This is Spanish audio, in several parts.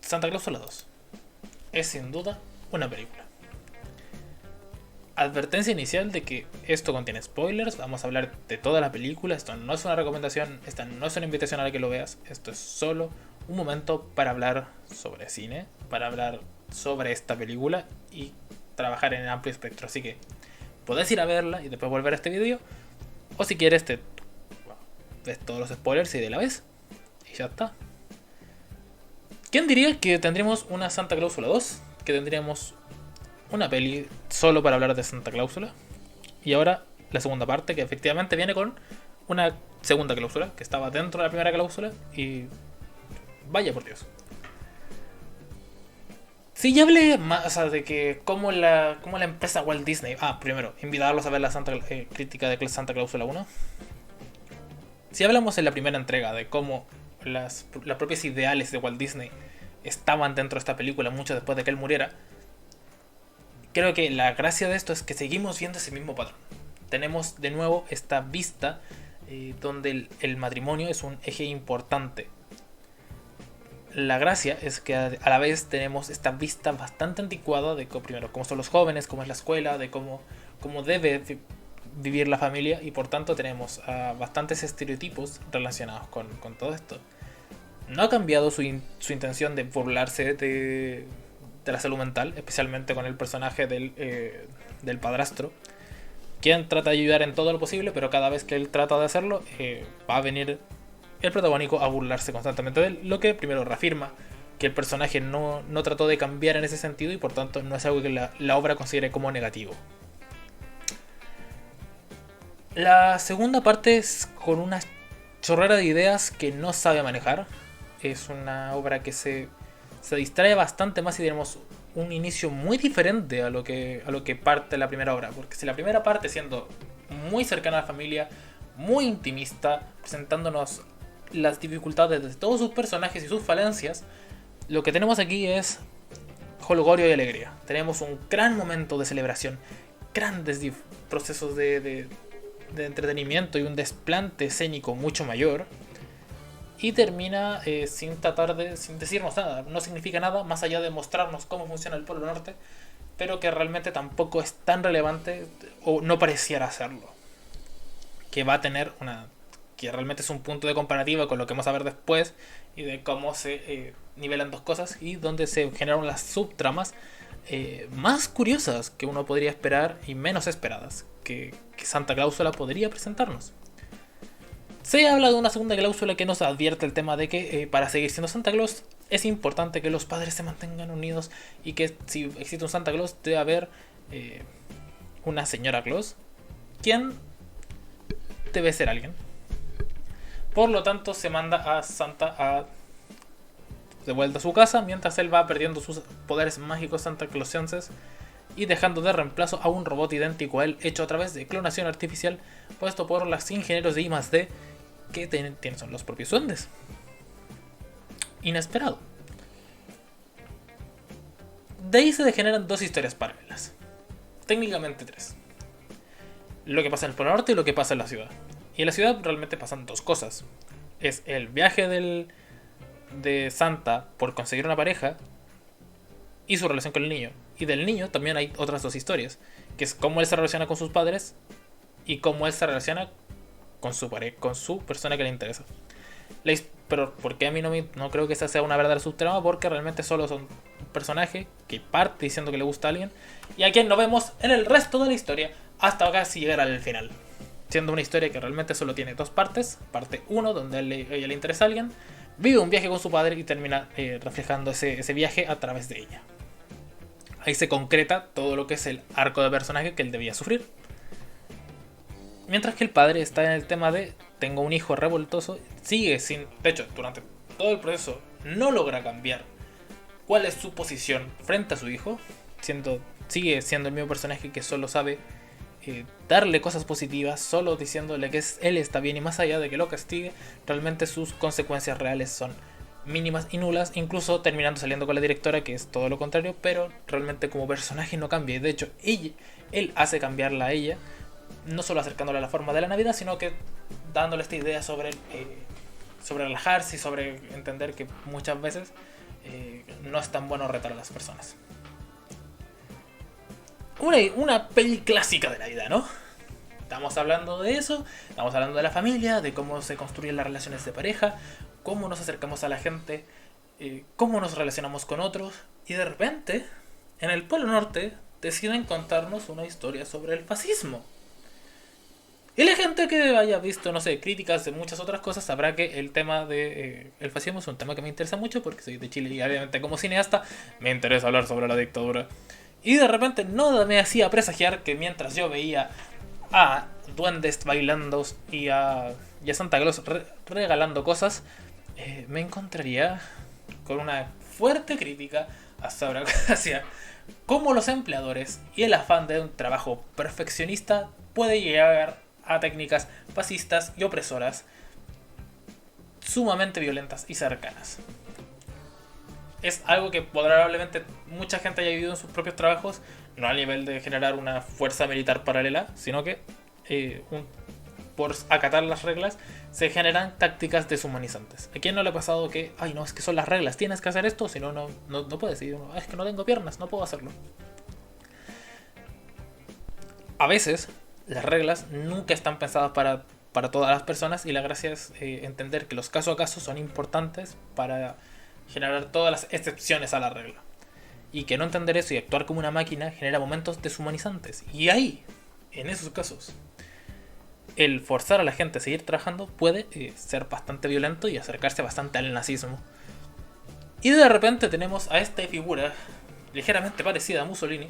Santa Cláusula 2 es sin duda una película. Advertencia inicial de que esto contiene spoilers, vamos a hablar de toda la película, esto no es una recomendación, esta no es una invitación a que lo veas, esto es solo un momento para hablar sobre cine, para hablar sobre esta película y trabajar en el amplio espectro, así que podés ir a verla y después volver a este video, o si quieres ves todos los spoilers y de la vez, y ya está. ¿Quién diría que tendríamos una Santa Cláusula 2? Que tendríamos una peli solo para hablar de Santa Cláusula. Y ahora la segunda parte, que efectivamente viene con una segunda cláusula, que estaba dentro de la primera cláusula. Y vaya por Dios. Si ya hablé más, o sea, de que cómo la empresa Walt Disney... primero, invitarlos a ver la crítica de Santa Cláusula 1. Si hablamos en la primera entrega de cómo las propias ideales de Walt Disney estaban dentro de esta película mucho después de que él muriera, creo que la gracia de esto es que seguimos viendo ese mismo patrón. Tenemos de nuevo esta vista donde el matrimonio es un eje importante. La gracia es que a la vez tenemos esta vista bastante anticuada de primero cómo son los jóvenes, cómo es la escuela, de cómo debe vivir la familia, y por tanto tenemos bastantes estereotipos relacionados con todo esto. No ha cambiado su intención de burlarse de la salud mental, especialmente con el personaje del padrastro, quien trata de ayudar en todo lo posible, pero cada vez que él trata de hacerlo, va a venir el protagónico a burlarse constantemente de él, lo que primero reafirma que el personaje no trató de cambiar en ese sentido y por tanto no es algo que la obra considere como negativo. La segunda parte es con una chorrera de ideas que no sabe manejar. Es una obra que se distrae bastante más y tenemos un inicio muy diferente a lo que parte la primera obra. Porque si la primera parte siendo muy cercana a la familia, muy intimista, presentándonos las dificultades de todos sus personajes y sus falencias, lo que tenemos aquí es jolgorio y alegría. Tenemos un gran momento de celebración, grandes procesos de entretenimiento y un desplante escénico mucho mayor, y termina sin decirnos nada. No significa nada más allá de mostrarnos cómo funciona el Polo Norte, pero que realmente tampoco es tan relevante, o no pareciera serlo, que va a tener que realmente es un punto de comparativa con lo que vamos a ver después, y de cómo se nivelan dos cosas y donde se generan las subtramas más curiosas que uno podría esperar y menos esperadas que Santa Cláusula podría presentarnos. Se habla de una segunda cláusula que nos advierte el tema de que para seguir siendo Santa Claus es importante que los padres se mantengan unidos, y que si existe un Santa Claus debe haber una señora Claus, quien debe ser alguien. Por lo tanto se manda a Santa de vuelta a su casa, mientras él va perdiendo sus poderes mágicos Santa Clausenses y dejando de reemplazo a un robot idéntico a él, hecho a través de clonación artificial, puesto por los ingenieros de I+D, que son los propios duendes. Inesperado. De ahí se degeneran dos historias paralelas, técnicamente tres: lo que pasa en el Polo Norte y lo que pasa en la ciudad. Y en la ciudad realmente pasan dos cosas. Es el viaje de Santa por conseguir una pareja y su relación con el niño. Y del niño también hay otras dos historias, que es cómo él se relaciona con sus padres y cómo él se relaciona con su persona que le interesa. Pero porque a mí no creo que esa sea una verdadera subtrama, porque realmente solo son un personaje que parte diciendo que le gusta a alguien y a quien no vemos en el resto de la historia hasta casi llegar al final, siendo una historia que realmente solo tiene dos partes. Parte 1, donde ella le interesa a alguien, vive un viaje con su padre y termina reflejando ese viaje a través de ella. Ahí se concreta todo lo que es el arco de personaje que él debía sufrir. Mientras que el padre está en el tema de tengo un hijo revoltoso, de hecho, durante todo el proceso no logra cambiar cuál es su posición frente a su hijo, sigue siendo el mismo personaje que solo sabe darle cosas positivas, solo diciéndole que él está bien, y más allá de que lo castigue, realmente sus consecuencias reales son mínimas y nulas, incluso terminando saliendo con la directora, que es todo lo contrario, pero realmente como personaje no cambia. Y de hecho él hace cambiarla a ella, no solo acercándola a la forma de la Navidad, sino que dándole esta idea sobre sobre relajarse y sobre entender que muchas veces no es tan bueno retar a las personas. Una peli clásica de la vida, ¿no? Estamos hablando de eso, estamos hablando de la familia, de cómo se construyen las relaciones de pareja, cómo nos acercamos a la gente, cómo nos relacionamos con otros, y de repente, en el Polo Norte, deciden contarnos una historia sobre el fascismo. Y la gente que haya visto, no sé, críticas de muchas otras cosas sabrá que el tema de el fascismo es un tema que me interesa mucho porque soy de Chile y obviamente como cineasta me interesa hablar sobre la dictadura. Y de repente no me hacía presagiar que mientras yo veía a duendes bailando y a Santa Claus regalando cosas, me encontraría con una fuerte crítica hacia cómo los empleadores y el afán de un trabajo perfeccionista puede llegar a técnicas fascistas y opresoras sumamente violentas y cercanas. Es algo que probablemente mucha gente haya vivido en sus propios trabajos, no al nivel de generar una fuerza militar paralela, sino que por acatar las reglas se generan tácticas deshumanizantes. ¿A quién no le ha pasado que, ay no, es que son las reglas, tienes que hacer esto, si no, no puedes? Y uno, es que no tengo piernas, no puedo hacerlo. A veces las reglas nunca están pensadas para todas las personas y la gracia es entender que los caso a caso son importantes para generar todas las excepciones a la regla. Y que no entender eso y actuar como una máquina genera momentos deshumanizantes. Y ahí, en esos casos, el forzar a la gente a seguir trabajando puede ser bastante violento y acercarse bastante al nazismo. Y de repente tenemos a esta figura ligeramente parecida a Mussolini,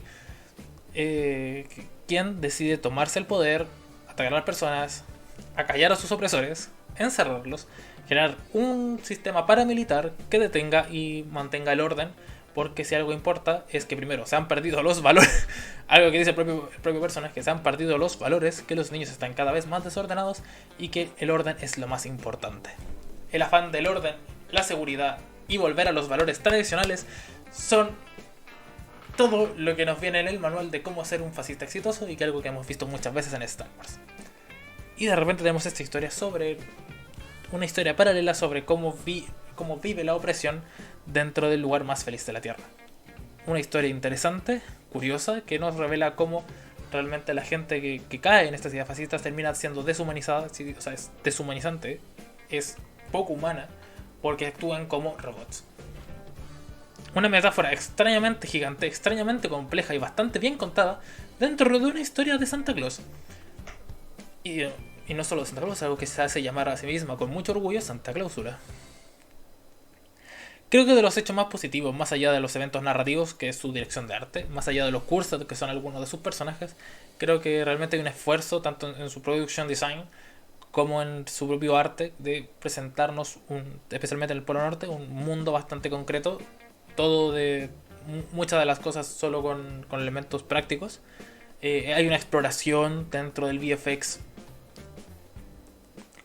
quien decide tomarse el poder, atacar a las personas, acallar a sus opresores, encerrarlos, generar un sistema paramilitar que detenga y mantenga el orden, porque si algo importa es que primero se han perdido los valores, algo que dice el propio personaje, se han perdido los valores, que los niños están cada vez más desordenados y que el orden es lo más importante. El afán del orden, la seguridad y volver a los valores tradicionales son todo lo que nos viene en el manual de cómo ser un fascista exitoso y que algo que hemos visto muchas veces en Star Wars. Y de repente tenemos esta historia sobre una historia paralela sobre cómo vive la opresión dentro del lugar más feliz de la Tierra. Una historia interesante, curiosa, que nos revela cómo realmente la gente que cae en estas ideas fascistas termina siendo deshumanizada, o sea, es deshumanizante, es poco humana, porque actúan como robots. Una metáfora extrañamente gigante, extrañamente compleja y bastante bien contada dentro de una historia de Santa Claus. Y no solo de Santa Claus, algo que se hace llamar a sí misma con mucho orgullo Santa Clausura. Creo que de los hechos más positivos, más allá de los eventos narrativos, que es su dirección de arte, más allá de los cursos que son algunos de sus personajes, creo que realmente hay un esfuerzo, tanto en su production design como en su propio arte, de presentarnos, especialmente en el Polo Norte, un mundo bastante concreto, todo de muchas de las cosas solo con elementos prácticos. Hay una exploración dentro del VFX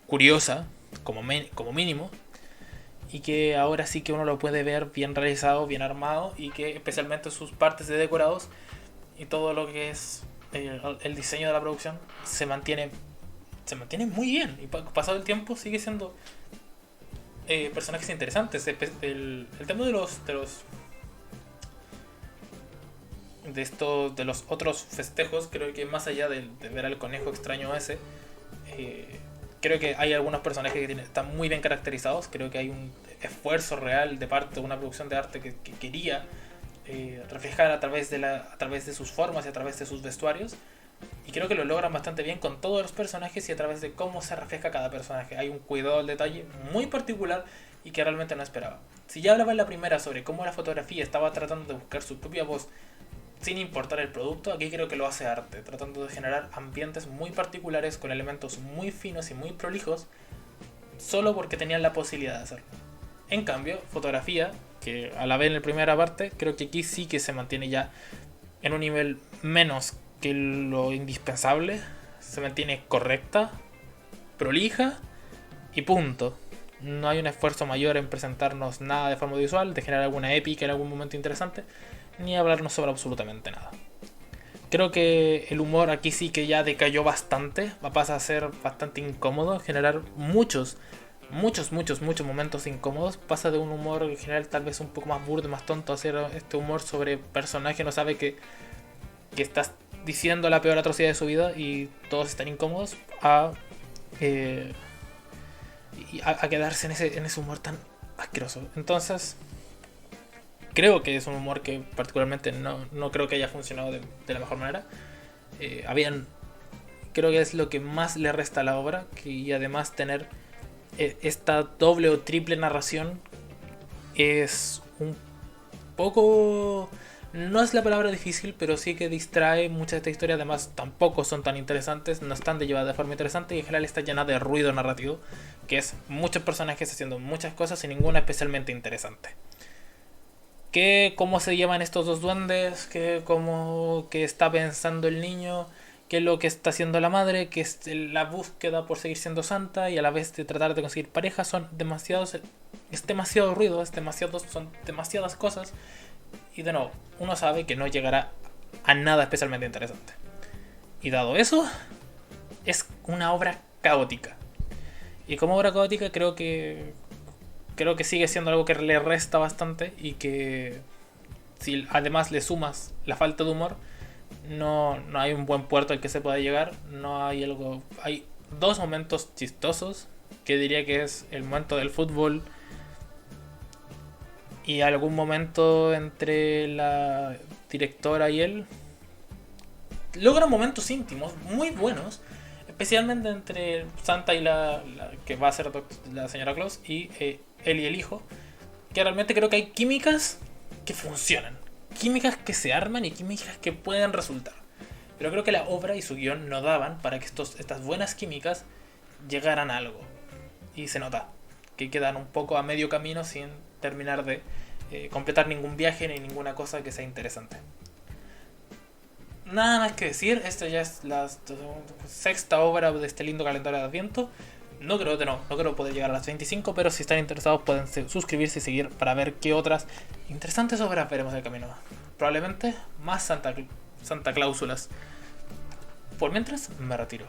curiosa, como mínimo, y que ahora sí que uno lo puede ver bien realizado, bien armado, y que especialmente sus partes de decorados y todo lo que es el diseño de la producción se mantiene muy bien, y pasado el tiempo sigue siendo personajes interesantes. El tema de los otros festejos, creo que más allá de ver al conejo extraño ese, creo que hay algunos personajes que están muy bien caracterizados. Creo que hay un esfuerzo real de parte de una producción de arte que quería reflejar a través de sus formas y a través de sus vestuarios, y creo que lo logran bastante bien con todos los personajes y a través de cómo se refleja cada personaje. Hay un cuidado al detalle muy particular y que realmente no esperaba. Si ya hablaba en la primera sobre cómo la fotografía estaba tratando de buscar su propia voz sin importar el producto, aquí creo que lo hace arte, tratando de generar ambientes muy particulares con elementos muy finos y muy prolijos, solo porque tenían la posibilidad de hacerlo. En cambio, fotografía, que a la vez en la primera parte, creo que aquí sí que se mantiene ya en un nivel menos que lo indispensable, se mantiene correcta, prolija y punto. No hay un esfuerzo mayor en presentarnos nada de forma visual, de generar alguna épica en algún momento interesante, ni hablarnos sobre absolutamente nada. Creo que el humor aquí sí que ya decayó bastante, pasa a ser bastante incómodo, generar muchos muchos momentos incómodos. Pasa de un humor en general tal vez un poco más burdo, más tonto, a hacer este humor sobre personaje no sabe que estás diciendo la peor atrocidad de su vida y todos están incómodos, eh, a quedarse en ese humor tan asqueroso. Entonces, creo que es un humor que particularmente no creo que haya funcionado de la mejor manera. Creo que es lo que más le resta a la obra, y además tener esta doble o triple narración es un poco... No es la palabra difícil, pero sí que distrae muchas de estas historias. Además, tampoco son tan interesantes, no están llevadas de forma interesante, y en general está llena de ruido narrativo, que es muchos personajes haciendo muchas cosas y ninguna especialmente interesante. Cómo se llevan estos dos duendes, cómo que está pensando el niño, qué es lo que está haciendo la madre, que es la búsqueda por seguir siendo santa y a la vez de tratar de conseguir pareja, es demasiado ruido, son demasiadas cosas. Y de nuevo, uno sabe que no llegará a nada especialmente interesante. Y dado eso, es una obra caótica. Y como obra caótica creo que sigue siendo algo que le resta bastante, y que si además le sumas la falta de humor, no hay un buen puerto al que se pueda llegar. Hay dos momentos chistosos, que diría que es el momento del fútbol y algún momento entre la directora y él. Logran momentos íntimos muy buenos, especialmente entre Santa y la que va a ser la señora Claus, y él y el hijo, que realmente creo que hay químicas que funcionan, químicas que se arman y químicas que pueden resultar. Pero creo que la obra y su guión no daban para que estas buenas químicas llegaran a algo. Y se nota que quedan un poco a medio camino sin terminar de completar ningún viaje ni ninguna cosa que sea interesante. Nada más que decir, esta ya es la sexta obra de este lindo calendario de Adviento. No creo poder llegar a las 25, pero si están interesados pueden suscribirse y seguir para ver qué otras interesantes obras veremos en el camino. Probablemente más Santa Cláusulas. Por mientras, me retiro.